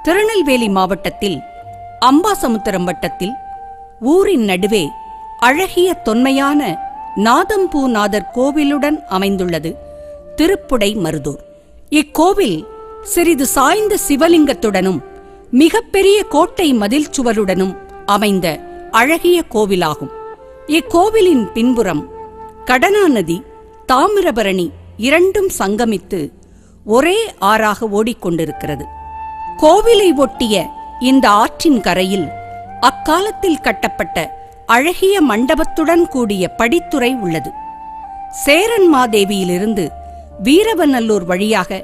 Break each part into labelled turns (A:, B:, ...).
A: திருநெல்வேலி மாவட்டத்தில் அம்பாசமுத்திரம் வட்டத்தில் ஊரின் நடுவே அழகிய தொன்மையான நாதம்பூநாதர் கோவிலுடன் அமைந்துள்ளது திருப்புடை மருதூர். இக்கோவில் சிறிது சாய்ந்த சிவலிங்கத்துடனும் மிகப்பெரிய கோட்டை மதில் சுவருடனும் அமைந்த அழகிய கோவிலாகும். இக்கோவிலின் பின்புறம் கடனா நதி, தாமிரபரணி இரண்டும் சங்கமித்து ஒரே ஆறாக ஓடிக்கொண்டிருக்கிறது. கோவிலை ஒட்டிய இந்த ஆற்றின் கரையில் அக்காலத்தில் கட்டப்பட்ட அழகிய மண்டபத்துடன் கூடிய படித்துறை உள்ளது. சேரன்மாதேவியிலிருந்து வீரவநல்லூர் வழியாக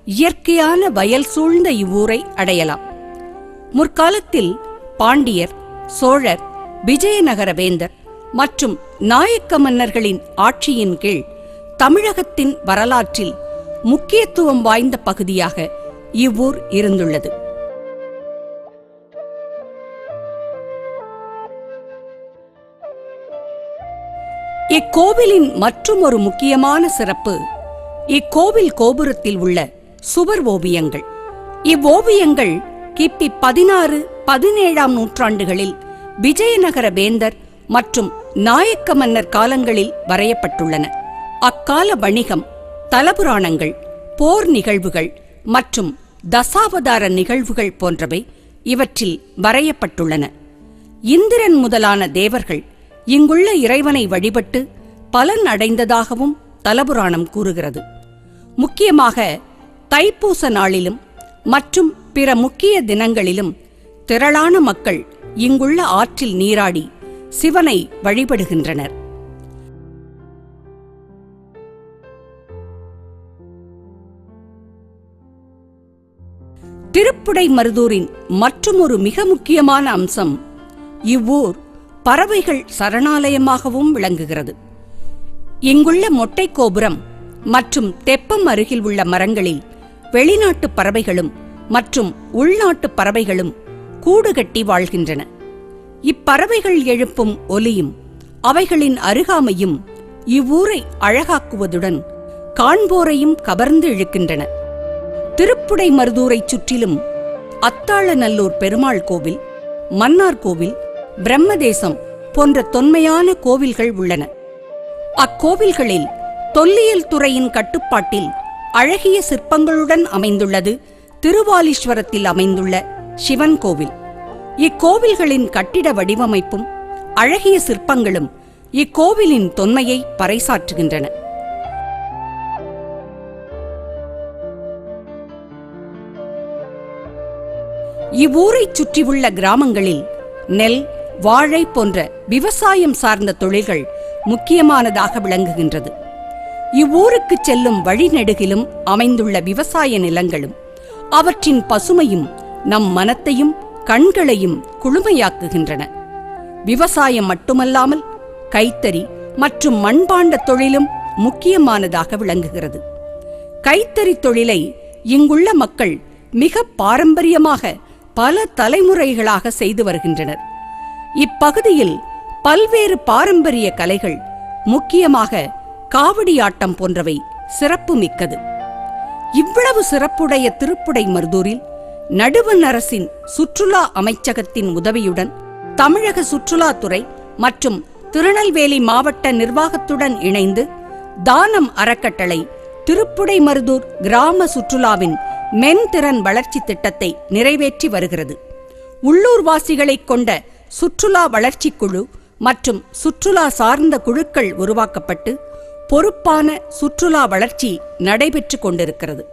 A: இயற்கையான வயல் சூழ்ந்த இவ்வூரை அடையலாம். முற்காலத்தில் பாண்டியர், சோழர், விஜயநகர வேந்தர் மற்றும் நாயக்க மன்னர்களின் ஆட்சியின் கீழ் தமிழகத்தின் வரலாற்றில் முக்கியத்துவம் வாய்ந்த பகுதியாக இவ்வூர் இருந்துள்ளது. இக்கோவிலின் மற்றுமொரு முக்கியமான சிறப்பு இக்கோவில் கோபுரத்தில் உள்ள சுவர் ஓவியங்கள். இவ்வோவியங்கள் கிபி 16-17 நூற்றாண்டுகளில் விஜயநகர வேந்தர் மற்றும் நாயக்க மன்னர் காலங்களில் வரையப்பட்டுள்ளன. அக்கால வணிகம், தலபுராணங்கள், போர் நிகழ்வுகள் மற்றும் தசாவதார நிகழ்வுகள் போன்றவை இவற்றில் வரையப்பட்டுள்ளன. இந்திரன் முதலான தேவர்கள் இங்குள்ள இறைவனை வழிபட்டு பலன் அடைந்ததாகவும் தலபுராணம் கூறுகிறது. முக்கியமாக தைப்பூச நாளிலும் மற்றும் பிற முக்கிய தினங்களிலும் திரளான மக்கள் இங்குள்ள ஆற்றில் நீராடி சிவனை வழிபடுகின்றனர். திருப்புடை மருதூரின் மற்றுமொரு மிக முக்கியமான அம்சம் இவ்வூர் பறவைகள் சரணாலயமாகவும் விளங்குகிறது. இங்குள்ள மொட்டை கோபுரம் மற்றும் தெப்பம் அருகில் உள்ள மரங்களில் வெளிநாட்டு பறவைகளும் மற்றும் உள்நாட்டு பறவைகளும் கூடு கட்டி வாழ்கின்றன. இப்பறவைகள் எழுப்பும் ஒலியும் அவைகளின் அருகாமையும் இவ்வூரை அழகாக்குவதுடன் காண்போரையும் கவர்ந்து இழுக்கின்றன. திருப்புடை மருதூரைச் சுற்றிலும் அத்தாளநல்லூர் பெருமாள் கோவில், மன்னார் கோவில், பிரம்மதேசம் போன்ற தொன்மையான கோவில்கள் உள்ளன. அக்கோவில்களில் தொல்லியல் துறையின் கட்டுப்பாட்டில் அழகிய சிற்பங்களுடன் அமைந்துள்ளது திருவாலீஸ்வரத்தில் அமைந்துள்ள சிவன் கோவில். இக்கோவில்களின் கட்டிட வடிவமைப்பும் அழகிய சிற்பங்களும் இக்கோவிலின் தொன்மையை பறைசாற்றுகின்றன. இவ்வூரைச் சுற்றியுள்ள கிராமங்களில் நெல், வாழை போன்ற விவசாயம் சார்ந்த தொழில்கள் முக்கியமானதாக விளங்குகின்றது. இவ்வூருக்கு செல்லும் வழிநெடுகிலும் அமைந்துள்ள விவசாய நிலங்களும் அவற்றின் பசுமையும் நம் மனத்தையும் கண்களையும் குளுமையாக்குகின்றன. விவசாயம் மட்டுமல்லாமல் கைத்தறி மற்றும் மண்பாண்ட தொழிலும் முக்கியமானதாக விளங்குகிறது. கைத்தறி தொழிலை இங்குள்ள மக்கள் மிக பாரம்பரியமாக பல தலைமுறைகளாக செய்து வருகின்றனர். இப்பகுதியில் பல்வேறு பாரம்பரிய கலைகள், முக்கியமாக காவடியாட்டம் போன்றவை சிறப்புமிக்கது. இவ்வளவு சிறப்புடைய திருப்புடை மருதூரில் நடுவண் அரசின் சுற்றுலா அமைச்சகத்தின் உதவியுடன் தமிழக சுற்றுலாத்துறை மற்றும் திருநெல்வேலி மாவட்ட நிர்வாகத்துடன் இணைந்து தானம் அறக்கட்டளை திருப்புடை மருதூர் கிராம சுற்றுலாவின் மென்திறன் வளர்ச்சி திட்டத்தை நிறைவேற்றி வருகிறது. உள்ளூர்வாசிகளைக் கொண்ட சுற்றுலா வளர்ச்சி குழு மற்றும் சுற்றுலா சார்ந்த குழுக்கள் உருவாக்கப்பட்டு பொறுப்பான சுற்றுலா வளர்ச்சி நடைபெற்று கொண்டிருக்கிறது.